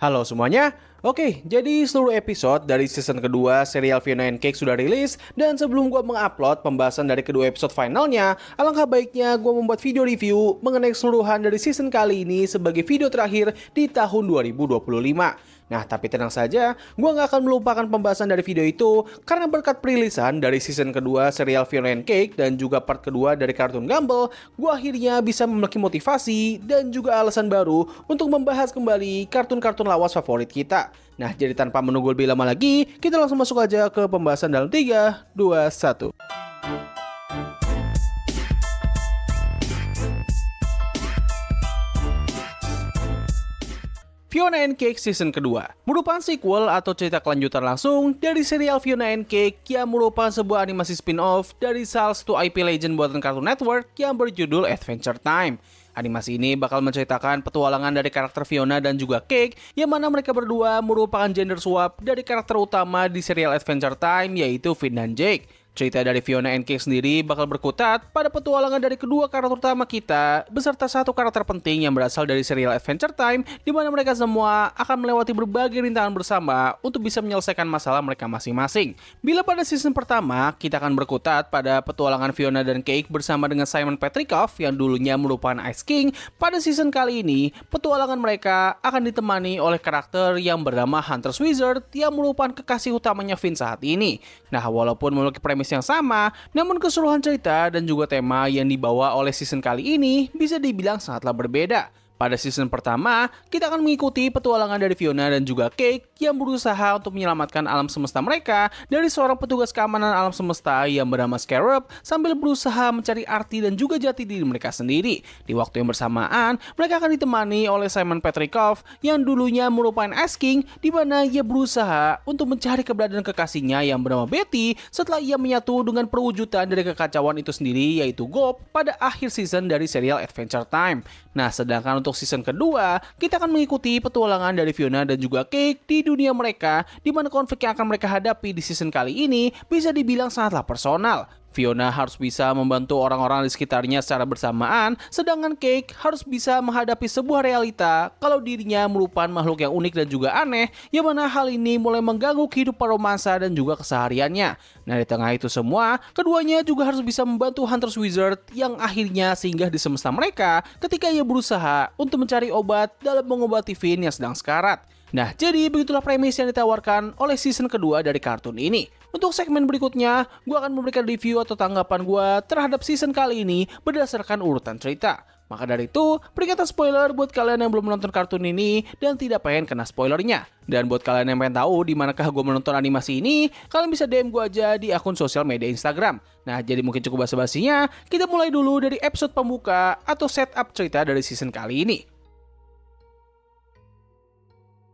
Halo semuanya, oke, jadi seluruh episode dari season kedua serial Fiona and Cake sudah rilis. Dan sebelum gue mengupload pembahasan dari kedua episode finalnya, alangkah baiknya gue membuat video review mengenai keseluruhan dari season kali ini sebagai video terakhir di tahun 2025. Nah, tapi tenang saja, gue gak akan melupakan pembahasan dari video itu karena berkat perilisan dari season kedua serial Fiona and Cake dan juga part kedua dari kartun Gumball, gue akhirnya bisa memiliki motivasi dan juga alasan baru untuk membahas kembali kartun-kartun lawas favorit kita. Nah, jadi tanpa menunggu lebih lama lagi, kita langsung masuk aja ke pembahasan dalam 3, 2, 1. Fiona and Cake season kedua merupakan sequel atau cerita kelanjutan langsung dari serial Fiona and Cake yang merupakan sebuah animasi spin-off dari salah satu IP legend buatan Cartoon Network yang berjudul Adventure Time. Animasi ini bakal menceritakan petualangan dari karakter Fiona dan juga Cake, yang mana mereka berdua merupakan gender swap dari karakter utama di serial Adventure Time, yaitu Finn dan Jake. Cerita dari Fiona and Cake sendiri bakal berkutat pada petualangan dari kedua karakter utama kita, beserta satu karakter penting yang berasal dari serial Adventure Time, di mana mereka semua akan melewati berbagai rintangan bersama untuk bisa menyelesaikan masalah mereka masing-masing. Bila pada season pertama, kita akan berkutat pada petualangan Fiona dan Cake bersama dengan Simon Petrikov yang dulunya merupakan Ice King. Pada season kali ini, petualangan mereka akan ditemani oleh karakter yang bernama Hunter's Wizard yang merupakan kekasih utamanya Finn saat ini. Nah, walaupun memiliki premis yang sama, namun keseluruhan cerita dan juga tema yang dibawa oleh season kali ini bisa dibilang sangatlah berbeda. Pada season pertama, kita akan mengikuti petualangan dari Fiona dan juga Cake yang berusaha untuk menyelamatkan alam semesta mereka dari seorang petugas keamanan alam semesta yang bernama Scarab sambil berusaha mencari arti dan juga jati diri mereka sendiri. Di waktu yang bersamaan, mereka akan ditemani oleh Simon Petrikov yang dulunya merupakan Ice King, di mana ia berusaha untuk mencari keberadaan kekasihnya yang bernama Betty setelah ia menyatu dengan perwujudan dari kekacauan itu sendiri, yaitu Gop, pada akhir season dari serial Adventure Time. Nah, sedangkan untuk season kedua, kita akan mengikuti petualangan dari Fiona dan juga Cake di dunia mereka, di mana konflik yang akan mereka hadapi di season kali ini bisa dibilang sangatlah personal. Fiona harus bisa membantu orang-orang di sekitarnya secara bersamaan, sedangkan Cake harus bisa menghadapi sebuah realita kalau dirinya merupakan makhluk yang unik dan juga aneh, yang mana hal ini mulai mengganggu kehidupan romansa dan juga kesehariannya. Nah, di tengah itu semua, keduanya juga harus bisa membantu Hunter's Wizard yang akhirnya singgah di semesta mereka ketika ia berusaha untuk mencari obat dalam mengobati Finn yang sedang sekarat. Nah, jadi begitulah premis yang ditawarkan oleh season kedua dari kartun ini. Untuk segmen berikutnya, gue akan memberikan review atau tanggapan gue terhadap season kali ini berdasarkan urutan cerita. Maka dari itu, peringatan spoiler buat kalian yang belum menonton kartun ini dan tidak pengen kena spoilernya. Dan buat kalian yang pengen tahu di manakah gue menonton animasi ini, kalian bisa DM gue aja di akun sosial media Instagram. Nah, jadi mungkin cukup basa-basinya, kita mulai dulu dari episode pembuka atau setup cerita dari season kali ini.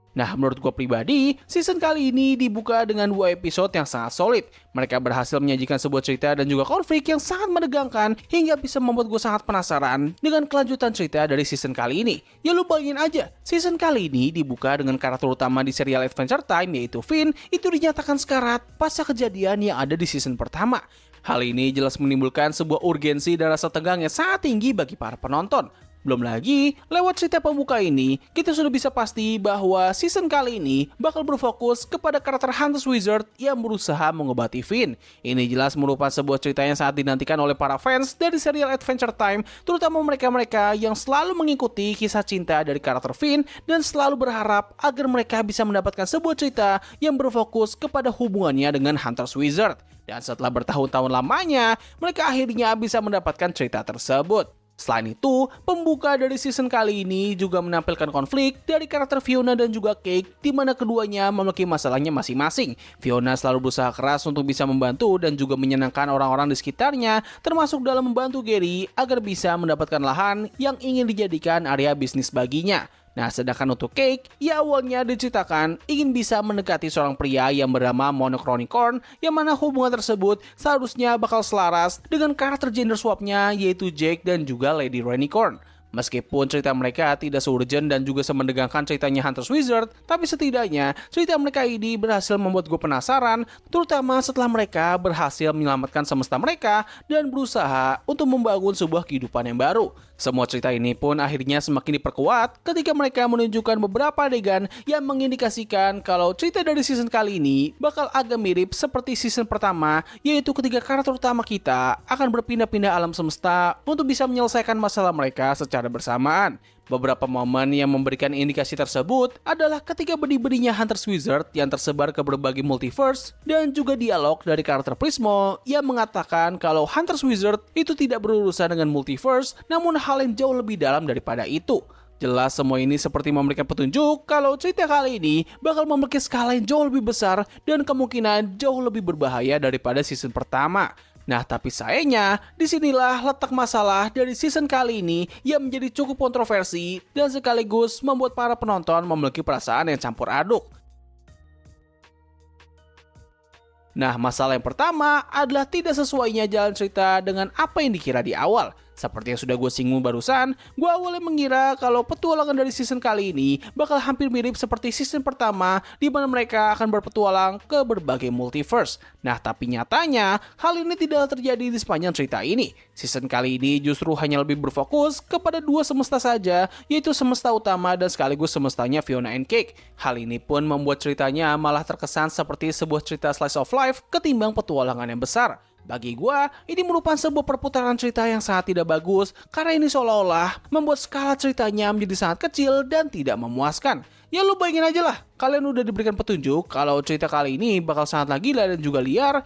Nah, menurut gue pribadi, season kali ini dibuka dengan 2 episode yang sangat solid. Mereka berhasil menyajikan sebuah cerita dan juga konflik yang sangat menegangkan hingga bisa membuat gue sangat penasaran dengan kelanjutan cerita dari season kali ini. Ya lu bayangin aja, season kali ini dibuka dengan karakter utama di serial Adventure Time, yaitu Finn, itu dinyatakan sekarat pasca kejadian yang ada di season pertama. Hal ini jelas menimbulkan sebuah urgensi dan rasa tegang yang sangat tinggi bagi para penonton. Belum lagi, lewat cerita pembuka ini, kita sudah bisa pasti bahwa season kali ini bakal berfokus kepada karakter Hunter's Wizard yang berusaha mengobati Finn. Ini jelas merupakan sebuah cerita yang sangat dinantikan oleh para fans dari serial Adventure Time, terutama mereka-mereka yang selalu mengikuti kisah cinta dari karakter Finn dan selalu berharap agar mereka bisa mendapatkan sebuah cerita yang berfokus kepada hubungannya dengan Hunter's Wizard. Dan setelah bertahun-tahun lamanya, mereka akhirnya bisa mendapatkan cerita tersebut. Selain itu, pembuka dari season kali ini juga menampilkan konflik dari karakter Fiona dan juga Cake, di mana keduanya memiliki masalahnya masing-masing. Fiona selalu berusaha keras untuk bisa membantu dan juga menyenangkan orang-orang di sekitarnya, termasuk dalam membantu Gary agar bisa mendapatkan lahan yang ingin dijadikan area bisnis baginya. Nah, sedangkan untuk Cake, ia awalnya diceritakan ingin bisa mendekati seorang pria yang bernama Monochronicorn, yang mana hubungan tersebut seharusnya bakal selaras dengan karakter gender swapnya, yaitu Jake dan juga Lady Rainicorn. Meskipun cerita mereka tidak seurgent dan juga semendegangkan ceritanya Hunter's Wizard, tapi setidaknya cerita mereka ini berhasil membuat gue penasaran, terutama setelah mereka berhasil menyelamatkan semesta mereka dan berusaha untuk membangun sebuah kehidupan yang baru. Semua cerita ini pun akhirnya semakin diperkuat ketika mereka menunjukkan beberapa adegan yang mengindikasikan kalau cerita dari season kali ini bakal agak mirip seperti season pertama, yaitu ketika karakter utama kita akan berpindah-pindah alam semesta untuk bisa menyelesaikan masalah mereka secara bersamaan. Beberapa momen yang memberikan indikasi tersebut adalah ketika benih-benihnya Hunter's Wizard yang tersebar ke berbagai multiverse dan juga dialog dari karakter Prismo yang mengatakan kalau Hunter's Wizard itu tidak berurusan dengan multiverse, namun hal yang jauh lebih dalam daripada itu. Jelas semua ini seperti memberikan petunjuk kalau cerita kali ini bakal memiliki skala yang jauh lebih besar dan kemungkinan jauh lebih berbahaya daripada season pertama. Nah, tapi sayangnya, disinilah letak masalah dari season kali ini yang menjadi cukup kontroversi dan sekaligus membuat para penonton memiliki perasaan yang campur aduk. Nah, masalah yang pertama adalah tidak sesuainya jalan cerita dengan apa yang dikira di awal. Seperti yang sudah gue singgung barusan, gue awalnya mengira kalau petualangan dari season kali ini bakal hampir mirip seperti season pertama di mana mereka akan berpetualang ke berbagai multiverse. Nah, tapi nyatanya hal ini tidak terjadi di sepanjang cerita ini. Season kali ini justru hanya lebih berfokus kepada dua semesta saja, yaitu semesta utama dan sekaligus semestanya Fiona and Cake. Hal ini pun membuat ceritanya malah terkesan seperti sebuah cerita slice of life ketimbang petualangan yang besar. Bagi gue, ini merupakan sebuah perputaran cerita yang sangat tidak bagus karena ini seolah-olah membuat skala ceritanya menjadi sangat kecil dan tidak memuaskan. Ya lu bayangin aja lah, kalian udah diberikan petunjuk kalau cerita kali ini bakal sangat gila dan juga liar,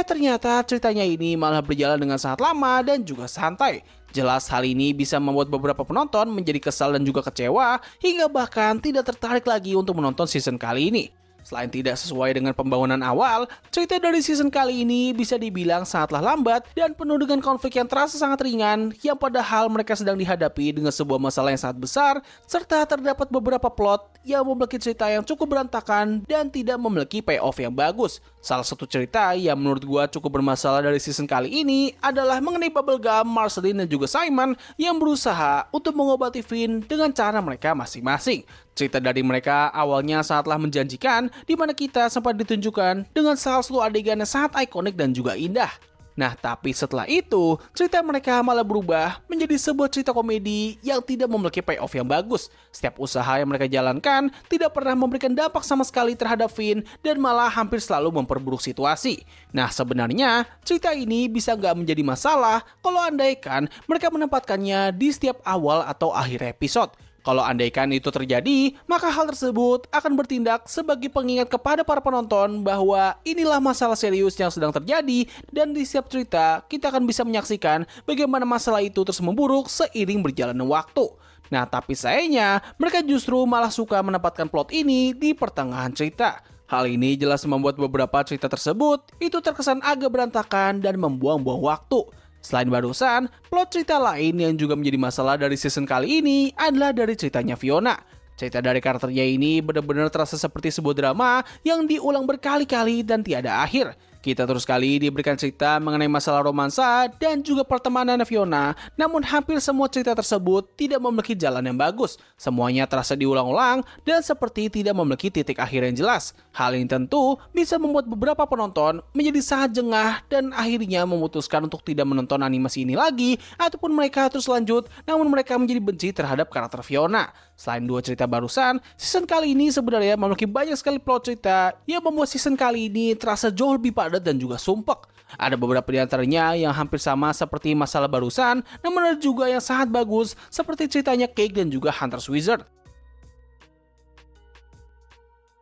ternyata ceritanya ini malah berjalan dengan sangat lama dan juga santai. Jelas hal ini bisa membuat beberapa penonton menjadi kesal dan juga kecewa hingga bahkan tidak tertarik lagi untuk menonton season kali ini. Selain tidak sesuai dengan pembangunan awal, cerita dari season kali ini bisa dibilang sangatlah lambat dan penuh dengan konflik yang terasa sangat ringan yang padahal mereka sedang dihadapi dengan sebuah masalah yang sangat besar serta terdapat beberapa plot yang memiliki cerita yang cukup berantakan dan tidak memiliki payoff yang bagus. Salah satu cerita yang menurut gua cukup bermasalah dari season kali ini adalah mengenai Bubblegum, Marceline dan juga Simon yang berusaha untuk mengobati Finn dengan cara mereka masing-masing. Cerita dari mereka awalnya sangatlah menjanjikan, di mana kita sempat ditunjukkan dengan salah satu adegan yang sangat ikonik dan juga indah. Nah, tapi setelah itu, cerita mereka malah berubah menjadi sebuah cerita komedi yang tidak memiliki payoff yang bagus. Setiap usaha yang mereka jalankan tidak pernah memberikan dampak sama sekali terhadap Finn dan malah hampir selalu memperburuk situasi. Nah, sebenarnya cerita ini bisa nggak menjadi masalah kalau andaikan mereka menempatkannya di setiap awal atau akhir episode. Kalau andaikan itu terjadi, maka hal tersebut akan bertindak sebagai pengingat kepada para penonton bahwa inilah masalah serius yang sedang terjadi dan di setiap cerita kita akan bisa menyaksikan bagaimana masalah itu terus memburuk seiring berjalannya waktu. Nah, tapi sayangnya mereka justru malah suka menempatkan plot ini di pertengahan cerita. Hal ini jelas membuat beberapa cerita tersebut itu terkesan agak berantakan dan membuang-buang waktu. Selain barusan, plot cerita lain yang juga menjadi masalah dari season kali ini adalah dari ceritanya Fiona. Cerita dari karakternya ini benar-benar terasa seperti sebuah drama yang diulang berkali-kali dan tiada akhir. Kita terus kali diberikan cerita mengenai masalah romansa dan juga pertemanan Fiona, namun hampir semua cerita tersebut tidak memiliki jalan yang bagus. Semuanya terasa diulang-ulang dan seperti tidak memiliki titik akhir yang jelas. Hal ini tentu bisa membuat beberapa penonton menjadi sangat jengah dan akhirnya memutuskan untuk tidak menonton animasi ini lagi ataupun mereka terus lanjut, namun mereka menjadi benci terhadap karakter Fiona. Selain dua cerita barusan, season kali ini sebenarnya memiliki banyak sekali plot cerita yang membuat season kali ini terasa jauh lebih padat dan juga sumpek. Ada beberapa di antaranya yang hampir sama seperti masalah barusan, namun ada juga yang sangat bagus seperti ceritanya Cake dan juga Hunter's Wizard.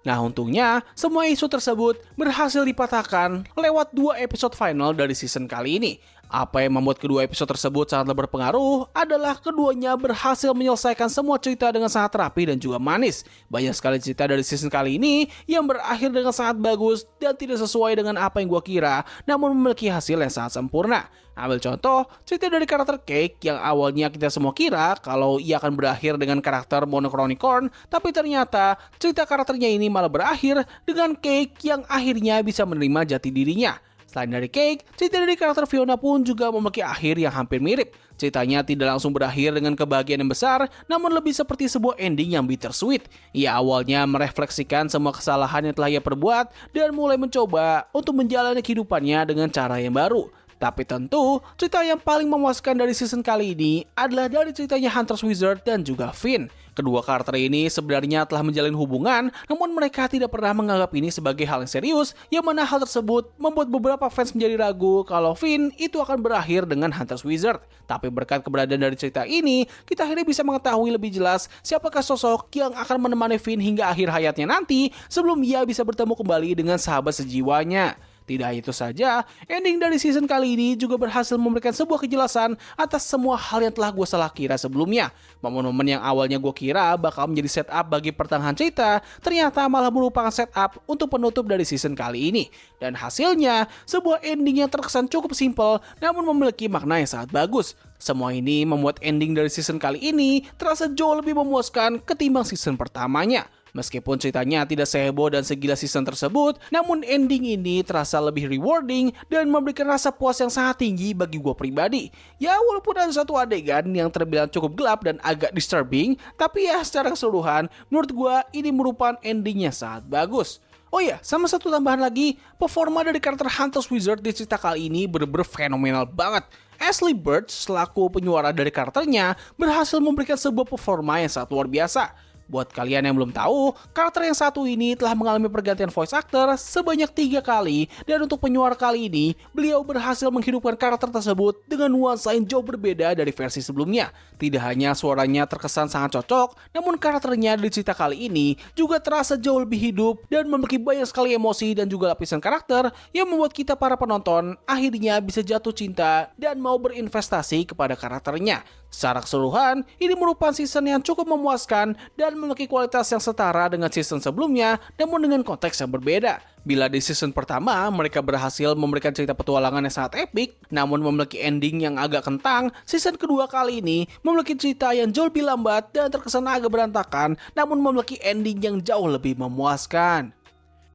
Nah, untungnya semua isu tersebut berhasil dipatahkan lewat dua episode final dari season kali ini. Apa yang membuat kedua episode tersebut sangatlah berpengaruh adalah keduanya berhasil menyelesaikan semua cerita dengan sangat rapi dan juga manis. Banyak sekali cerita dari season kali ini yang berakhir dengan sangat bagus dan tidak sesuai dengan apa yang gua kira, namun memiliki hasil yang sangat sempurna. Ambil contoh, cerita dari karakter Cake yang awalnya kita semua kira kalau ia akan berakhir dengan karakter Monochronicorn, tapi ternyata cerita karakternya ini malah berakhir dengan Cake yang akhirnya bisa menerima jati dirinya. Selain dari Cake, cerita dari karakter Fiona pun juga memiliki akhir yang hampir mirip. Ceritanya tidak langsung berakhir dengan kebahagiaan yang besar, namun lebih seperti sebuah ending yang bittersweet. Ia awalnya merefleksikan semua kesalahan yang telah ia perbuat dan mulai mencoba untuk menjalani kehidupannya dengan cara yang baru. Tapi tentu, cerita yang paling memuaskan dari season kali ini adalah dari ceritanya Hunter's Wizard dan juga Finn. Kedua karakter ini sebenarnya telah menjalin hubungan, namun mereka tidak pernah menganggap ini sebagai hal yang serius, yang mana hal tersebut membuat beberapa fans menjadi ragu kalau Finn itu akan berakhir dengan Hunter's Wizard. Tapi berkat keberadaan dari cerita ini, kita akhirnya bisa mengetahui lebih jelas siapakah sosok yang akan menemani Finn hingga akhir hayatnya nanti sebelum ia bisa bertemu kembali dengan sahabat sejiwanya. Tidak itu saja, ending dari season kali ini juga berhasil memberikan sebuah kejelasan atas semua hal yang telah gue salah kira sebelumnya. Momen-momen yang awalnya gue kira bakal menjadi setup bagi pertengahan cerita, ternyata malah merupakan setup untuk penutup dari season kali ini. Dan hasilnya, sebuah ending yang terkesan cukup simpel, namun memiliki makna yang sangat bagus. Semua ini membuat ending dari season kali ini terasa jauh lebih memuaskan ketimbang season pertamanya. Meskipun ceritanya tidak seheboh dan segila season tersebut, namun ending ini terasa lebih rewarding dan memberikan rasa puas yang sangat tinggi bagi gue pribadi. Ya walaupun ada satu adegan yang terbilang cukup gelap dan agak disturbing, tapi ya secara keseluruhan menurut gue ini merupakan ending yang sangat bagus. Oh iya, sama satu tambahan lagi, performa dari karakter Hunter's Wizard di cerita kali ini bener-bener fenomenal banget. Ashley Birch selaku penyuara dari karakternya berhasil memberikan sebuah performa yang sangat luar biasa. Buat kalian yang belum tahu, karakter yang satu ini telah mengalami pergantian voice actor sebanyak 3 kali, dan untuk penyuara kali ini, beliau berhasil menghidupkan karakter tersebut dengan nuansa yang jauh berbeda dari versi sebelumnya. Tidak hanya suaranya terkesan sangat cocok, namun karakternya di cerita kali ini juga terasa jauh lebih hidup dan memiliki banyak sekali emosi dan juga lapisan karakter yang membuat kita para penonton akhirnya bisa jatuh cinta dan mau berinvestasi kepada karakternya. Secara keseluruhan, ini merupakan season yang cukup memuaskan dan memiliki kualitas yang setara dengan season sebelumnya, namun dengan konteks yang berbeda. Bila di season pertama, mereka berhasil memberikan cerita petualangan yang sangat epik, namun memiliki ending yang agak kentang, season kedua kali ini memiliki cerita yang jauh lebih lambat dan terkesan agak berantakan, namun memiliki ending yang jauh lebih memuaskan.